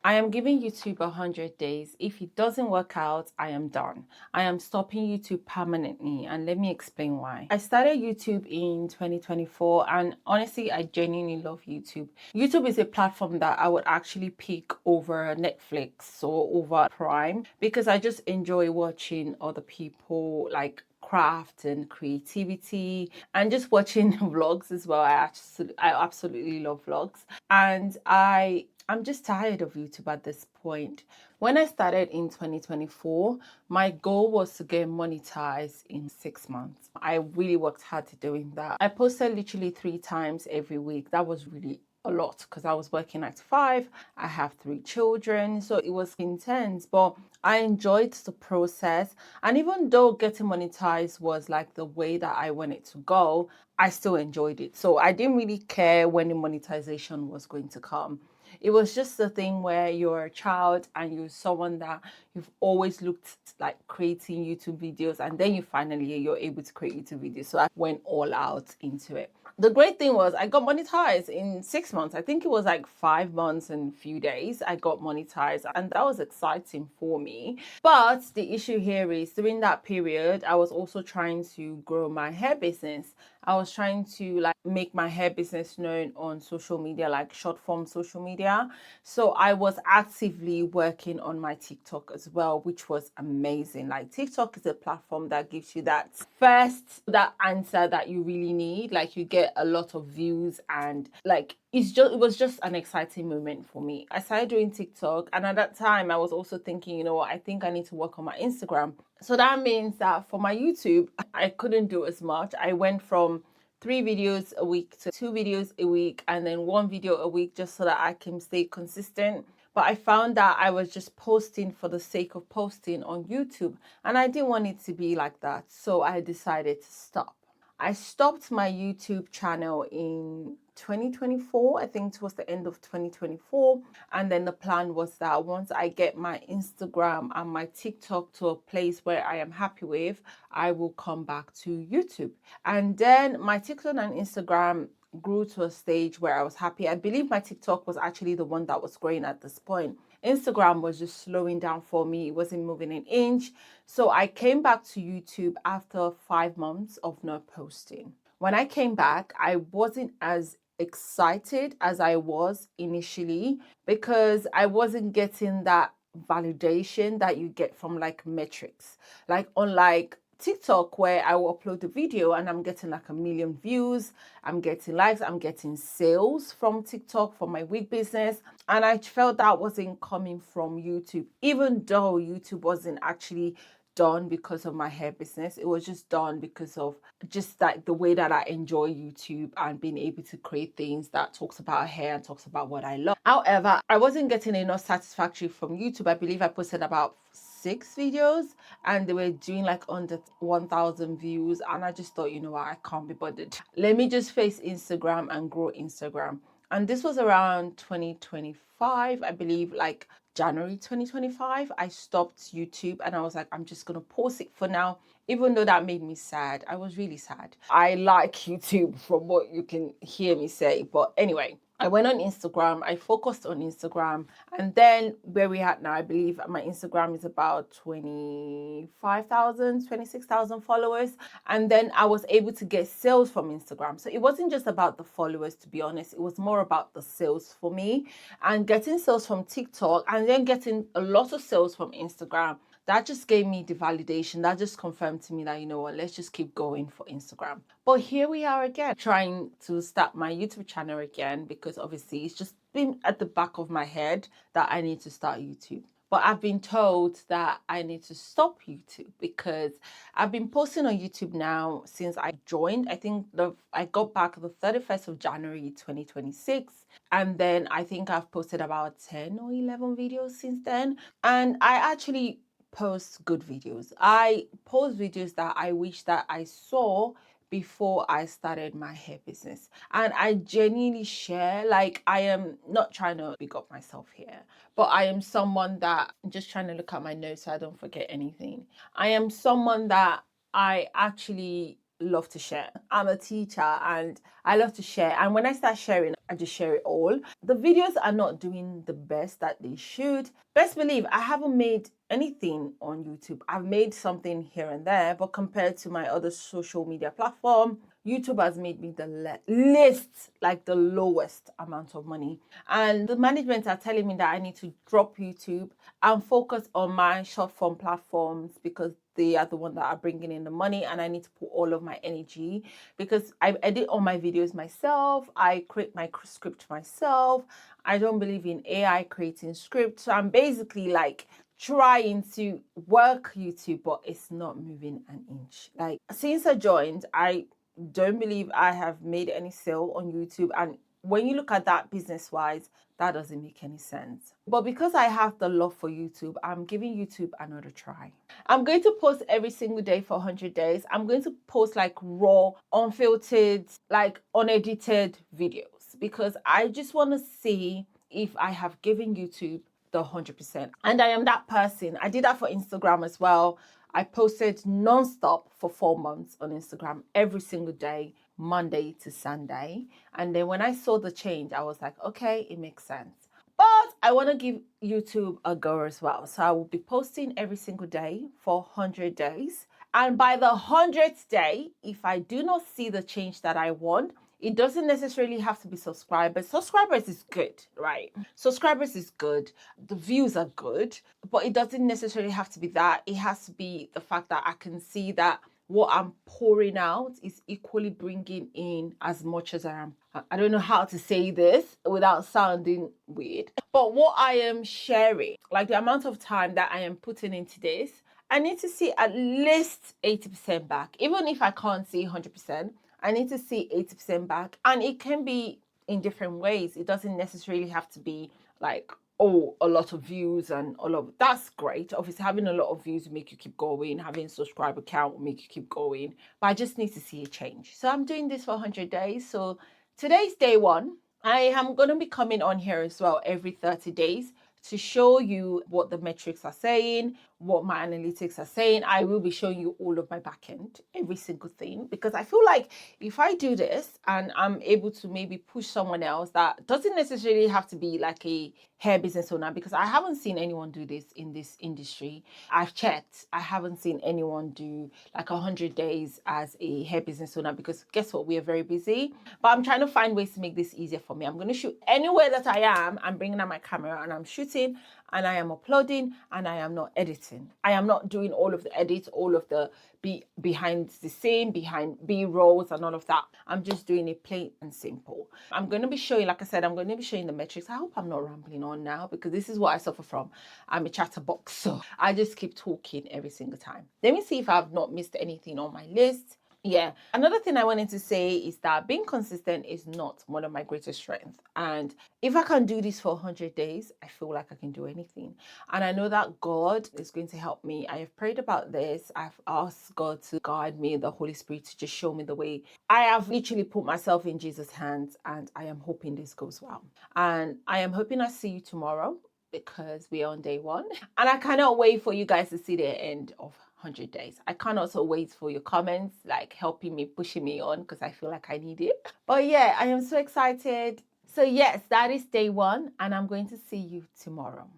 I am giving YouTube 100 days. If it doesn't work out, I am done. I am stopping YouTube permanently, and let me explain why. I started YouTube in 2024, and honestly, I genuinely love YouTube. YouTube is a platform that I would actually pick over Netflix or over Prime because I just enjoy watching other people like craft and creativity and just watching vlogs as well. I absolutely love vlogs, and I'm just tired of YouTube at this point. When I started in 2024, my goal was to get monetized in 6 months. I really worked hard to doing that. I posted literally 3 times every week. That was really a lot because I was working 9 to 5. I have 3 children, so it was intense, but I enjoyed the process. And even though getting monetized was like the way that I wanted to go, I still enjoyed it. So I didn't really care when the monetization was going to come. It was just the thing where you're a child and you're someone that you've always looked like creating YouTube videos, and then you're able to create YouTube videos. So I went all out into it. The great thing was I got monetized in 6 months. I think it was like 5 months and a few days I got monetized, and that was exciting for me. But the issue here is during that period, I was also trying to grow my hair business. I was trying to like make my hair business known on social media, like short form social media. So I was actively working on my TikTok as well, which was amazing. Like TikTok is a platform that gives you that answer that you really need. Like you get a lot of views, and like it was just an exciting moment for me. I started doing TikTok, and at that time I was also thinking, you know what, I think I need to work on my Instagram. So that means that for my YouTube, I couldn't do as much. I went from 3 videos a week to 2 videos a week, and then 1 video a week, just so that I can stay consistent. But I found that I was just posting for the sake of posting on YouTube, and I didn't want it to be like that. So I decided to stop. I stopped my YouTube channel in 2024. I think it was the end of 2024. And then the plan was that once I get my Instagram and my TikTok to a place where I am happy with, I will come back to YouTube. And then my TikTok and Instagram grew to a stage where I was happy. I believe my TikTok was actually the one that was growing at this point. Instagram was just slowing down for me. It wasn't moving an inch. So I came back to YouTube after 5 months of not posting. When I came back, I wasn't as excited as I was initially because I wasn't getting that validation that you get from like metrics. Like unlike TikTok, where I will upload the video and I'm getting like 1 million views, I'm getting likes, I'm getting sales from TikTok for my wig business. And I felt that wasn't coming from YouTube, even though YouTube wasn't actually done because of my hair business. It was just done because of just like the way that I enjoy YouTube and being able to create things that talks about hair and talks about what I love. However, I wasn't getting enough satisfaction from YouTube. I believe I posted about 6 videos and they were doing like under 1,000 views, and I just thought, you know what, I can't be bothered. Let me just face Instagram and grow Instagram. And this was around 2025, I believe, like January 2025. I stopped YouTube and I was like, I'm just gonna pause it for now. Even though that made me sad, I was really sad. I like YouTube from what you can hear me say, but anyway, I went on Instagram, I focused on Instagram, and then where we at now, I believe my Instagram is about 25,000, 26,000 followers. And then I was able to get sales from Instagram. So it wasn't just about the followers, to be honest, it was more about the sales for me, and getting sales from TikTok and then getting a lot of sales from Instagram. That just gave me the validation. That just confirmed to me that, you know what, let's just keep going for Instagram. But here we are again, trying to start my YouTube channel again, because obviously it's just been at the back of my head that I need to start YouTube. But I've been told that I need to stop YouTube because I've been posting on YouTube now since I joined. I think I got back the 31st of January 2026. And then I think I've posted about 10 or 11 videos since then. And I actually post good videos. I post videos that I wish that I saw before I started my hair business. And I genuinely share, like, I am not trying to big up myself here, but I am someone that, I'm just trying to look at my notes so I don't forget anything. I am someone that I actually love to share. I'm a teacher and I love to share. And when I start sharing, I just share it all. The videos are not doing the best that they should. Best believe I haven't made anything on YouTube. I've made something here and there, but compared to my other social media platform, YouTube has made me the least, like the lowest amount of money. And the management are telling me that I need to drop YouTube and focus on my short form platforms because they are the one that are bringing in the money, and I need to put all of my energy because I edit all my videos myself. I create my script myself. I don't believe in AI creating scripts. So I'm basically like trying to work YouTube, but it's not moving an inch. Like since I joined, I don't believe I have made any sale on YouTube. And when you look at that business wise, that doesn't make any sense. But because I have the love for YouTube, I'm giving YouTube another try. I'm going to post every single day for 100 days. I'm going to post like raw, unfiltered, like unedited videos because I just want to see if I have given YouTube the 100%. And I am that person. I did that for Instagram as well. I posted non-stop for 4 months on Instagram every single day, Monday to Sunday. And then when I saw the change, I was like, okay, it makes sense. But I want to give YouTube a go as well. So I will be posting every single day for 100 days. And by the 100th day, if I do not see the change that I want, it doesn't necessarily have to be subscribers. Subscribers is good, right? Subscribers is good. The views are good, but it doesn't necessarily have to be that. It has to be the fact that I can see that what I'm pouring out is equally bringing in as much as I am. I don't know how to say this without sounding weird, but what I am sharing, like the amount of time that I am putting into this, I need to see at least 80% back. Even if I can't see 100%, I need to see 80% back. And it can be in different ways. It doesn't necessarily have to be like, oh, a lot of views and all of that's great. Obviously, having a lot of views will make you keep going. Having a subscriber count will make you keep going. But I just need to see a change. So I'm doing this for 100 days. So today's day one. I am going to be coming on here as well every 30 days to show you what the metrics are saying, what my analytics are saying. I will be showing you all of my backend, every single thing, because I feel like if I do this and I'm able to maybe push someone else that doesn't necessarily have to be like a hair business owner, because I haven't seen anyone do this in this industry. I've checked. I haven't seen anyone do like 100 days as a hair business owner because guess what? We are very busy. But I'm trying to find ways to make this easier for me. I'm going to shoot anywhere that I am. I'm bringing out my camera and I'm shooting and I am uploading and I am not editing. I am not doing all of the edits, all of the behind the scene, behind B-rolls and all of that. I'm just doing it plain and simple. I'm going to be showing, like I said, I'm going to be showing the metrics. I hope I'm not rambling on now because this is what I suffer from. I'm a chatterbox, so I just keep talking every single time. Let me see if I've not missed anything on my list. Yeah. Another thing I wanted to say is that being consistent is not one of my greatest strengths. And if I can do this for 100 days, I feel like I can do anything. And I know that God is going to help me. I have prayed about this. I've asked God to guide me, the Holy Spirit to just show me the way. I have literally put myself in Jesus' hands and I am hoping this goes well. And I am hoping I see you tomorrow because we are on day one. And I cannot wait for you guys to see the end of 100 days. I can't also wait for your comments, like helping me, pushing me on because I feel like I need it. But yeah, I am so excited. So yes, that is day one and I'm going to see you tomorrow.